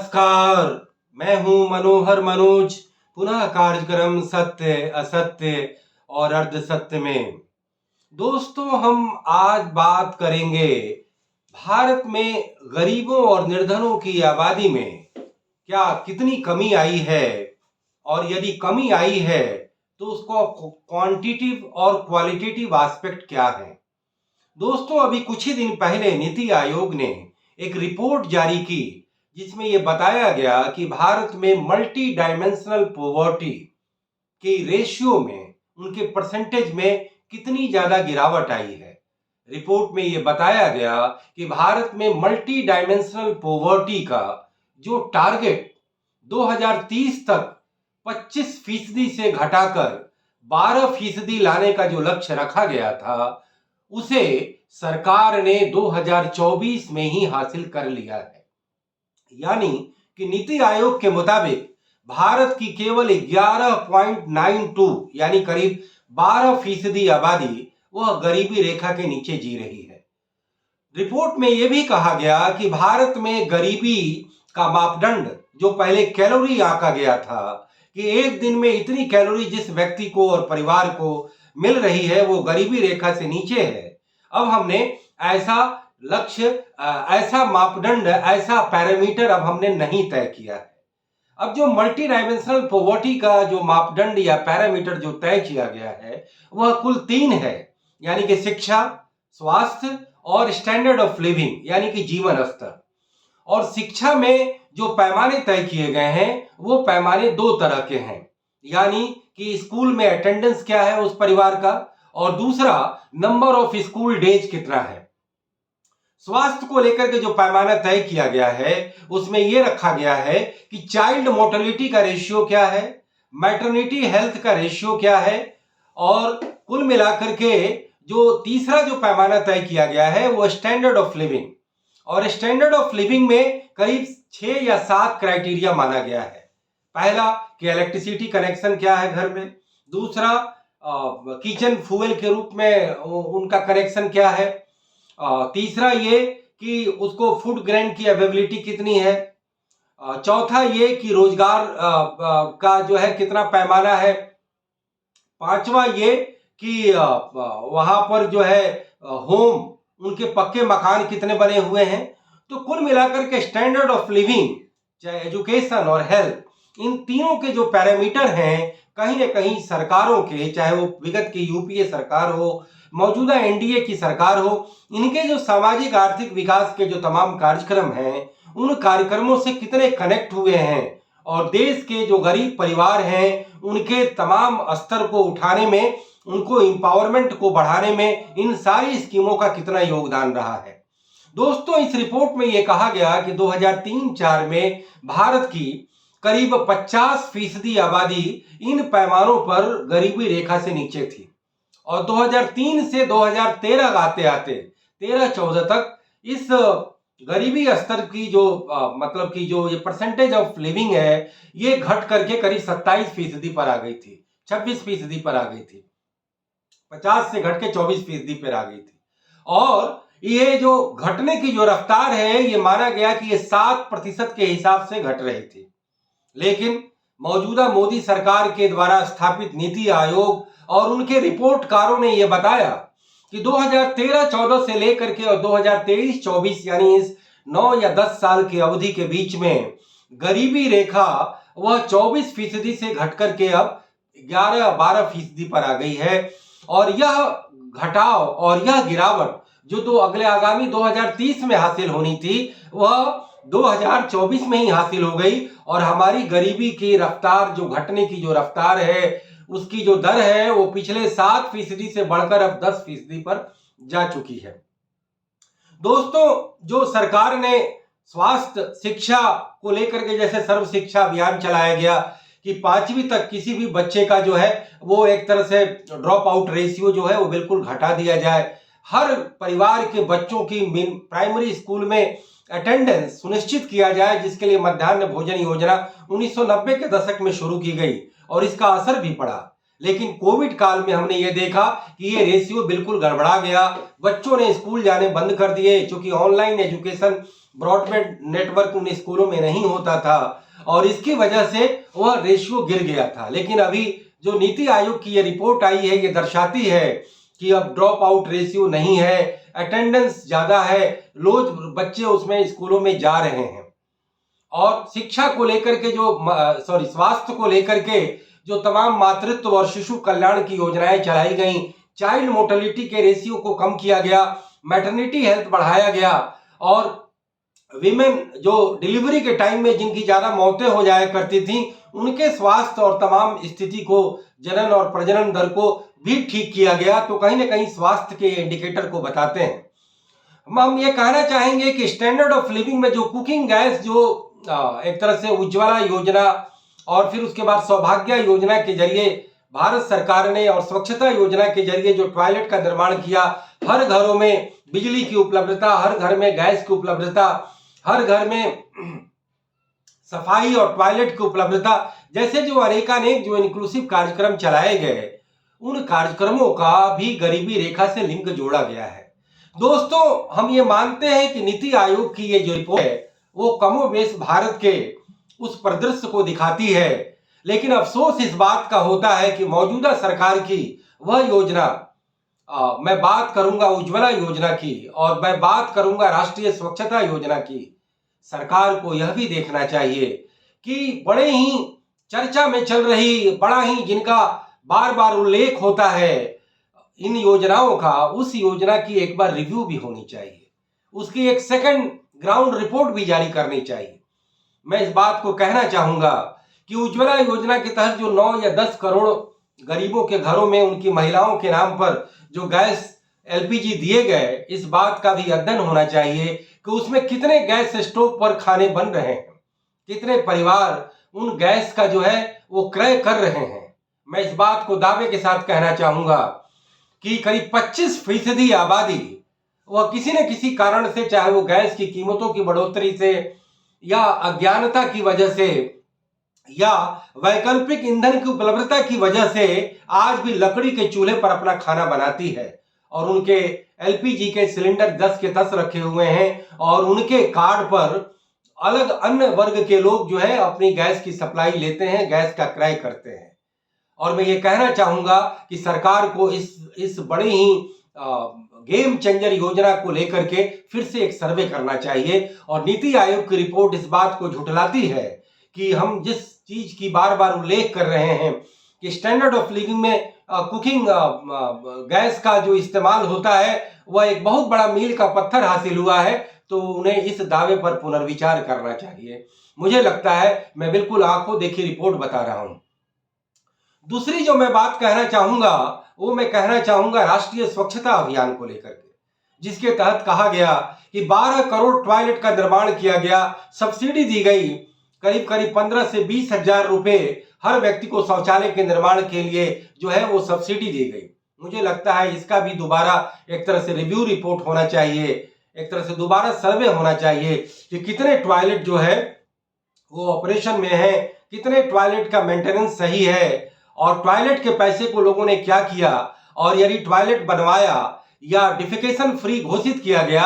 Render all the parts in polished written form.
नमस्कार। मैं हूं मनोहर मनोज। पुनः कार्यक्रम सत्य असत्य और अर्ध सत्य में दोस्तों हम आज बात करेंगे भारत में गरीबों और निर्धनों की आबादी में क्या कितनी कमी आई है, और यदि कमी आई है तो उसको क्वांटिटिव और क्वालिटेटिव एस्पेक्ट क्या है। दोस्तों अभी कुछ ही दिन पहले नीति आयोग ने एक रिपोर्ट जारी की जिसमें यह बताया गया कि भारत में मल्टी डायमेंशनल पॉवर्टी के रेशियो में, उनके परसेंटेज में कितनी ज्यादा गिरावट आई है। रिपोर्ट में यह बताया गया कि भारत में मल्टी डायमेंशनल पॉवर्टी का जो टारगेट 2030 तक 25% से घटाकर 12% लाने का जो लक्ष्य रखा गया था, उसे सरकार ने 2024 में ही हासिल कर लिया है। यानी कि नीति आयोग के मुताबिक भारत की केवल 11.92 यानी करीब 12% आबादी वह गरीबी रेखा के नीचे जी रही है। रिपोर्ट में यह भी कहा गया कि भारत में गरीबी का मापदंड जो पहले कैलोरी आंका गया था कि एक दिन में इतनी कैलोरी जिस व्यक्ति को और परिवार को मिल रही है वो गरीबी रेखा से नीचे है। अब हमने ऐसा लक्ष्य, ऐसा मापदंड, ऐसा पैरामीटर अब हमने नहीं तय किया है। अब जो मल्टी डायमेंशनल पॉवर्टी का जो मापदंड या पैरामीटर जो तय किया गया है वह कुल 3 है, यानी कि शिक्षा, स्वास्थ्य और स्टैंडर्ड ऑफ लिविंग यानी कि जीवन स्तर। और शिक्षा में जो पैमाने तय किए गए हैं वो पैमाने 2 तरह के हैं, यानी कि स्कूल में अटेंडेंस क्या है उस परिवार का, और दूसरा नंबर ऑफ स्कूल डेज कितना है। स्वास्थ्य को लेकर के जो पैमाना तय किया गया है उसमें यह रखा गया है कि चाइल्ड मोर्टेलिटी का रेशियो क्या है, मैटरनिटी हेल्थ का रेशियो क्या है, और कुल मिलाकर के जो तीसरा जो पैमाना तय किया गया है वो स्टैंडर्ड ऑफ लिविंग। और स्टैंडर्ड ऑफ लिविंग में करीब 6 या 7 क्राइटेरिया माना गया है। पहला कि इलेक्ट्रिसिटी कनेक्शन क्या है घर में, दूसरा किचन फ्यूल के रूप में उनका कनेक्शन क्या है, तीसरा ये कि उसको फूड ग्रेन की अवेलेबिलिटी कितनी है, चौथा ये कि रोजगार का जो है कितना पैमाना है, पांचवा ये कि वहां पर जो है होम, उनके पक्के मकान कितने बने हुए हैं। तो कुल मिलाकर के स्टैंडर्ड ऑफ लिविंग, चाहे एजुकेशन और हेल्थ, इन तीनों के जो पैरामीटर हैं कहीं ना कहीं सरकारों के, चाहे वो विगत की यूपीए सरकार हो, मौजूदा एनडीए की सरकार हो, इनके जो सामाजिक आर्थिक विकास के जो तमाम कार्यक्रम हैं उन कार्यक्रमों से कितने कनेक्ट हुए हैं, और देश के जो गरीब परिवार हैं उनके तमाम स्तर को उठाने में, उनको एम्पावरमेंट को बढ़ाने में इन सारी स्कीमों का कितना योगदान रहा है। दोस्तों इस रिपोर्ट में यह कहा गया कि 2003-4 में भारत की करीब 50% आबादी इन पैमानों पर गरीबी रेखा से नीचे थी, और 2003 से 2013 आते आते 13-14 तक इस गरीबी स्तर की जो मतलब कि जो ये परसेंटेज ऑफ लिविंग है ये घट करके करीब 27% पर आ गई थी, 26% पर आ गई थी, 50 से घट के 24% पर आ गई थी। और ये जो घटने की जो रफ्तार है ये माना गया कि ये 7% के हिसाब से घट रही थी। लेकिन मौजूदा मोदी सरकार के द्वारा स्थापित नीति आयोग और उनके रिपोर्टकारों ने यह बताया कि 2013-14 से लेकर के और 2023-24 यानी इस 9 या 10 साल की अवधि के बीच में गरीबी रेखा वह 24% से घट करके अब 11-12% पर आ गई है। और यह घटाव और यह गिरावट जो तो अगले आगामी 2030 में हासिल होनी थी वह 2024 में ही हासिल हो गई, और हमारी गरीबी की रफ्तार, जो घटने की जो रफ्तार है उसकी जो दर है वो पिछले 7% से बढ़कर अब 10% पर जा चुकी है। दोस्तों जो सरकार ने स्वास्थ्य शिक्षा को लेकर के जैसे सर्व शिक्षा अभियान चलाया गया कि 5वीं तक किसी भी बच्चे का जो है वो एक तरह से ड्रॉप आउट रेशियो जो है वो बिल्कुल घटा दिया जाए, हर परिवार के बच्चों की प्राइमरी स्कूल में अटेंडेंस सुनिश्चित किया जाए, जिसके लिए मध्याह्न भोजन योजना 1990 के दशक में शुरू की गई और इसका असर भी पड़ा। लेकिन कोविड काल में हमने ये देखा कि ये रेशियो बिल्कुल गड़बड़ा गया। बच्चों ने स्कूल जाने बंद कर दिए, क्योंकि ऑनलाइन एजुकेशन, ब्रॉडबैंड नेटवर्क उन स्कूलों में नहीं होता था और इसकी वजह से वह रेशियो गिर गया था। लेकिन अभी जो नीति आयोग की ये रिपोर्ट आई है, ये दर्शाती है कि अब ड्रॉप आउट रेशियो नहीं है, अटेंडेंस ज्यादा है, रोज बच्चे उसमें स्कूलों में जा रहे हैं। और शिक्षा को लेकर के स्वास्थ्य को लेकर के जो तमाम मातृत्व और शिशु कल्याण की योजनाएं चलाई गई, चाइल्ड मोर्टेलिटी के रेशियो को कम किया गया, मैटरनिटी हेल्थ बढ़ाया गया और विमेन जो डिलीवरी के टाइम में जिनकी ज्यादा मौतें हो जाया करती थी, उनके स्वास्थ्य और तमाम स्थिति को, जनन और प्रजनन दर को भी ठीक किया गया। तो कहीं ना कहीं स्वास्थ्य के इंडिकेटर को बताते हैं। हम ये कहना चाहेंगे कि स्टैंडर्ड ऑफ लिविंग में जो कुकिंग गैस, जो एक तरह से उज्ज्वला योजना और फिर उसके बाद सौभाग्य योजना के जरिए भारत सरकार ने और स्वच्छता योजना के जरिए जो टॉयलेट का निर्माण किया, हर घरों में बिजली की उपलब्धता, हर घर में गैस की उपलब्धता, हर घर में सफाई और टॉयलेट की उपलब्धता, जैसे जो अनेकानेक जो इंक्लूसिव कार्यक्रम चलाए गए, उन कार्यक्रमों का भी गरीबी रेखा से लिंक जोड़ा गया है। दोस्तों, हम ये मानते हैं कि नीति आयोग की ये जो रिपोर्ट है वो कमोबेश भारत के उस परिदृश्य को दिखाती है, लेकिन अफसोस इस बात का होता है कि मौजूदा सरकार की वह योजना, मैं बात करूंगा उज्ज्वला योजना की और मैं बात करूंगा राष्ट्रीय स्वच्छता योजना की, सरकार को यह भी देखना चाहिए कि बड़े ही चर्चा में चल रही, बड़ा ही जिनका बार बार उल्लेख होता है इन योजनाओं का, उस योजना की एक बार रिव्यू भी होनी चाहिए, उसकी एक सेकंड ग्राउंड रिपोर्ट भी जारी करनी चाहिए। मैं इस बात को कहना चाहूंगा कि उज्ज्वला योजना के तहत जो 9 या 10 करोड़ गरीबों के घरों में उनकी महिलाओं के नाम पर जो गैस एलपीजी दिए गए, इस बात का भी अध्ययन होना चाहिए कि उसमें कितने गैस स्टोव पर खाने बन रहे हैं, कितने परिवार उन गैस का जो है वो क्रय कर रहे हैं। मैं इस बात को दावे के साथ कहना चाहूंगा कि करीब 25% आबादी वह किसी न किसी कारण से, चाहे वो गैस की कीमतों की बढ़ोतरी से या अज्ञानता की वजह से या वैकल्पिक ईंधन की उपलब्धता की वजह से, आज भी लकड़ी के चूल्हे पर अपना खाना बनाती है और उनके एलपीजी के सिलेंडर 10 के 10 रखे हुए हैं और उनके कार्ड पर अलग अन्य वर्ग के लोग जो है अपनी गैस की सप्लाई लेते हैं, गैस का क्रय करते हैं। और मैं ये कहना चाहूंगा कि सरकार को इस बड़ी ही गेम चेंजर योजना को लेकर के फिर से एक सर्वे करना चाहिए। और नीति आयोग की रिपोर्ट इस बात को झुठलाती है कि हम जिस चीज की बार बार उल्लेख कर रहे हैं कि स्टैंडर्ड ऑफ लिविंग में कुकिंग गैस का जो इस्तेमाल होता है वह एक बहुत बड़ा मील का पत्थर हासिल हुआ है, तो उन्हें इस दावे पर पुनर्विचार करना चाहिए। मुझे लगता है मैं बिल्कुल आंखों देखी रिपोर्ट बता रहा हूं। दूसरी जो मैं बात कहना चाहूंगा वो मैं कहना चाहूंगा राष्ट्रीय स्वच्छता अभियान को लेकर के, जिसके तहत कहा गया कि 12 करोड़ टॉयलेट का निर्माण किया गया, सब्सिडी दी गई, करीब करीब 15 से 20 हजार रुपए हर व्यक्ति को शौचालय के निर्माण के लिए जो है वो सब्सिडी दी गई। मुझे लगता है इसका भी दोबारा एक तरह से रिव्यू रिपोर्ट होना चाहिए, एक तरह से दोबारा सर्वे होना चाहिए कि कितने टॉयलेट जो है वो ऑपरेशन में है, कितने टॉयलेट का मेंटेनेंस सही है और टॉयलेट के पैसे को लोगों ने क्या किया, और यदि टॉयलेट बनवाया या डिफिकेशन फ्री घोषित किया गया,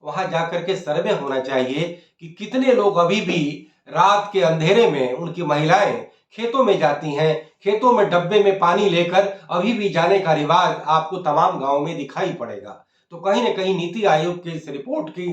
वहां जाकर के सर्वे होना चाहिए कि कितने लोग अभी भी रात के अंधेरे में, उनकी महिलाएं खेतों में जाती हैं, खेतों में डब्बे में पानी लेकर अभी भी जाने का रिवाज आपको तमाम गांवों में दिखाई पड़ेगा। तो कहीं ना कहीं नीति आयोग की इस रिपोर्ट की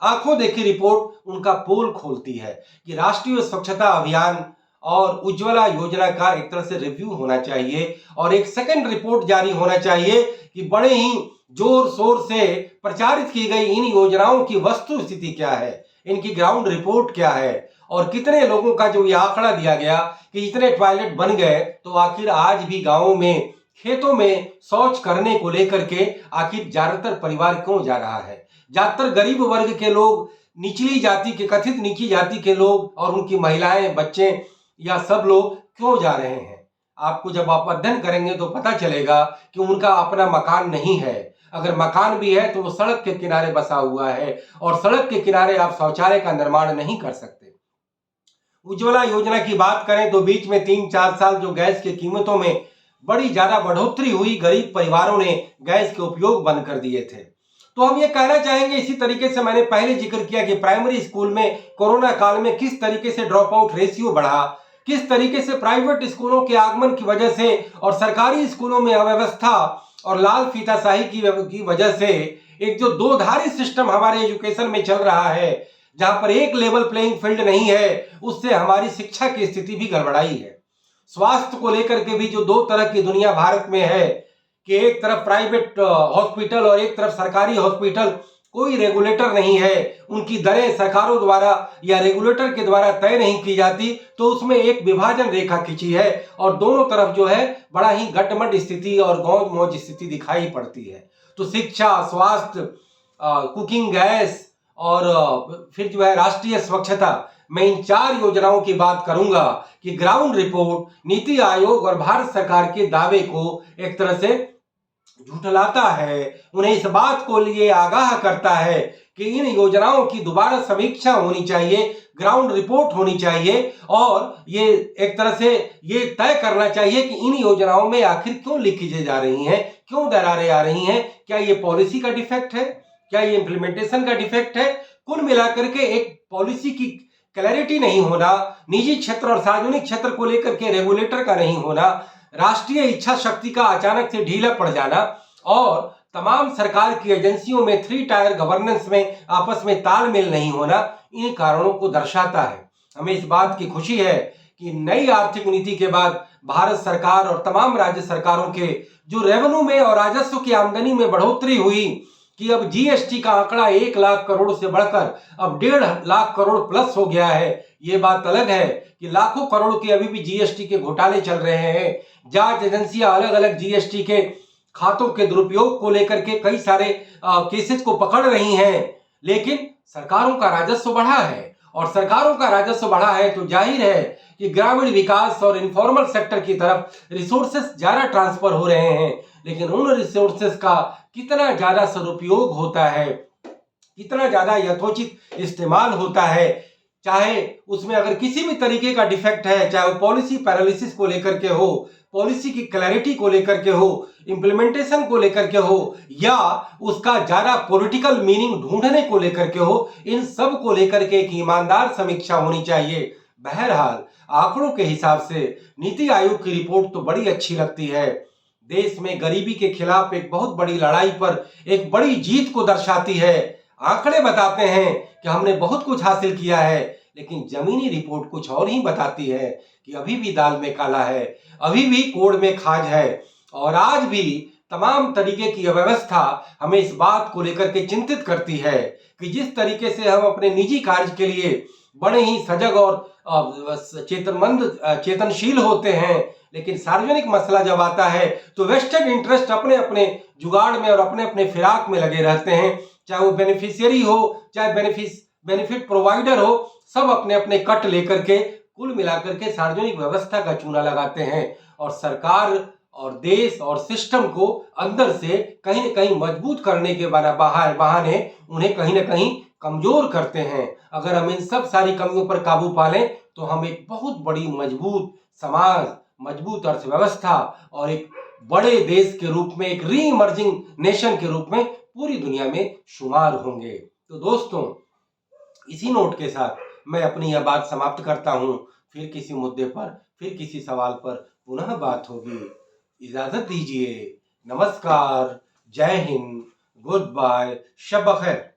आंखों देखी रिपोर्ट उनका पोल खोलती है कि राष्ट्रीय स्वच्छता अभियान और उज्ज्वला योजना का एक तरह से रिव्यू होना चाहिए और एक सेकंड रिपोर्ट जारी होना चाहिए कि बड़े ही जोर शोर से प्रचारित की गई इन योजनाओं की वस्तु स्थिति क्या है, इनकी ग्राउंड रिपोर्ट क्या है और कितने लोगों का जो ये आंकड़ा दिया गया कि इतने टॉयलेट बन गए, तो आखिर आज भी गांवों में, खेतों में शौच करने को लेकर के आखिर ज्यादातर परिवार क्यों जा रहा है? ज्यादातर गरीब वर्ग के लोग, निचली जाति के, कथित निचली जाति के लोग और उनकी महिलाएं, बच्चे या सब लोग क्यों जा रहे हैं? आपको जब आप अध्ययन करेंगे तो पता चलेगा कि उनका अपना मकान नहीं है, अगर मकान भी है तो वो सड़क के किनारे बसा हुआ है और सड़क के किनारे आप शौचालय का निर्माण नहीं कर सकते। उज्ज्वला योजना की बात करें तो बीच में 3-4 साल जो गैस की कीमतों में बड़ी ज्यादा बढ़ोतरी हुई, गरीब परिवारों ने गैस के उपयोग बंद कर दिए थे। तो हम ये कहना चाहेंगे, इसी तरीके से मैंने पहले जिक्र किया कि प्राइमरी स्कूल में कोरोना काल में किस तरीके से ड्रॉप आउट रेशियो बढ़ा, किस तरीके से प्राइवेट स्कूलों के आगमन की वजह से और सरकारी स्कूलों में अव्यवस्था और लाल फीताशाही की वजह से एक जो दो धारी सिस्टम हमारे एजुकेशन में चल रहा है, जहां पर एक लेवल प्लेइंग फील्ड नहीं है, उससे हमारी शिक्षा की स्थिति भी गड़बड़ाई है। स्वास्थ्य को लेकर के भी जो दो तरह की दुनिया भारत में है कि एक तरफ प्राइवेट हॉस्पिटल और एक तरफ सरकारी हॉस्पिटल, कोई रेगुलेटर नहीं है, उनकी दरें सरकारों द्वारा या रेगुलेटर के द्वारा तय नहीं की जाती, तो उसमें एक विभाजन रेखा खींची है और दोनों तरफ जो है बड़ा ही गटमट स्थिति और गौज मौज स्थिति दिखाई पड़ती है। तो शिक्षा, स्वास्थ्य, कुकिंग गैस और फिर जो है राष्ट्रीय स्वच्छता, मैं इन 4 योजनाओं की बात करूंगा कि ग्राउंड रिपोर्ट, नीति आयोग और भारत सरकार के दावे को एक तरह से झुठलाता है, उन्हें इस बात को लिए आगाह करता है कि इन योजनाओं की दोबारा समीक्षा होनी चाहिए, ग्राउंड रिपोर्ट होनी चाहिए और ये एक तरह से ये तय करना चाहिए कि इन योजनाओं में आखिर क्यों लीकेजें जा रही हैं, क्यों दरारें आ रही हैं, क्या ये पॉलिसी का डिफेक्ट है, क्या ये इंप्लीमेंटेशन का डिफेक्ट है। कुल मिलाकर के एक पॉलिसी की क्लैरिटी नहीं होना, निजी क्षेत्र और सार्वजनिक क्षेत्र को लेकर के रेगुलेटर का नहीं होना, राष्ट्रीय इच्छा शक्ति का अचानक से ढीला पड़ जाना और तमाम सरकार की एजेंसियों में 3 टायर गवर्नेंस में आपस में तालमेल नहीं होना, इन कारणों को दर्शाता है। हमें इस बात की खुशी है कि नई आर्थिक नीति के बाद भारत सरकार और तमाम राज्य सरकारों के जो रेवेन्यू में और राजस्व की आमदनी में बढ़ोतरी हुई कि अब जीएसटी का आंकड़ा 1 लाख करोड़ से बढ़कर अब 1.5 लाख करोड़ प्लस हो गया है। ये बात अलग है कि लाखों करोड़ के अभी भी जीएसटी के घोटाले चल रहे हैं। जांच एजेंसियां अलग अलग जीएसटी के खातों के दुरुपयोग को लेकर के कई सारे केसेस को पकड़ रही हैं, लेकिन सरकारों का राजस्व बढ़ा है और सरकारों का राजस्व बढ़ा है तो जाहिर है कि ग्रामीण विकास और इनफॉर्मल सेक्टर की तरफ रिसोर्सेस ज्यादा ट्रांसफर हो रहे हैं, लेकिन उन रिसोर्सेस का कितना ज्यादा सदुपयोग होता है, कितना ज्यादा यथोचित इस्तेमाल होता है, चाहे उसमें अगर किसी भी तरीके का डिफेक्ट है, चाहे वो पॉलिसी पैरालिसिस को लेकर के हो, पॉलिसी की क्लैरिटी को लेकर के हो, इंप्लीमेंटेशन को लेकर के हो या उसका ज्यादा पॉलिटिकल मीनिंग ढूंढने को लेकर के हो, इन सब को लेकर के एक ईमानदार समीक्षा होनी चाहिए। बहरहाल आंकड़ों के हिसाब से नीति आयोग की रिपोर्ट तो बड़ी अच्छी लगती है, देश में गरीबी के खिलाफ एक बहुत बड़ी लड़ाई पर एक बड़ी जीत को दर्शाती है। आंकड़े बताते हैं कि हमने बहुत कुछ हासिल किया है, लेकिन जमीनी रिपोर्ट कुछ और ही बताती है कि अभी भी दाल में काला है, अभी भी कोड़ में खाज है और आज भी तमाम तरीके की अव्यवस्था हमें इस बात को लेकर के चिंतित करती है कि जिस तरीके से हम अपने निजी कार्य के लिए बड़े ही सजग और चेतनशील होते हैं, लेकिन सार्वजनिक मसला जब आता है तो वेस्टेड इंटरेस्ट अपने अपने जुगाड़ में और अपने अपने फिराक में लगे रहते हैं, चाहे वो बेनिफिशियरी हो चाहे बेनिफिट प्रोवाइडर हो, सब अपने अपने कट लेकर के कुल मिलाकर के सार्वजनिक व्यवस्था का चूना लगाते हैं और सरकार और देश और सिस्टम को अंदर से कहीं न कहीं मजबूत करने के बहाने उन्हें कहीं न कहीं कमजोर करते हैं। अगर हम इन सब सारी कमियों पर काबू पा लें तो हम एक बहुत बड़ी मजबूत समाज, मजबूत अर्थव्यवस्था और एक बड़े देश के रूप में, एक री इमर्जिंग नेशन के रूप में पूरी दुनिया में शुमार होंगे। तो दोस्तों, इसी नोट के साथ मैं अपनी यह बात समाप्त करता हूं। फिर किसी मुद्दे पर, फिर किसी सवाल पर पुनः बात होगी। इजाजत दीजिए। नमस्कार, जय हिंद, गुड बाय, शब बखैर।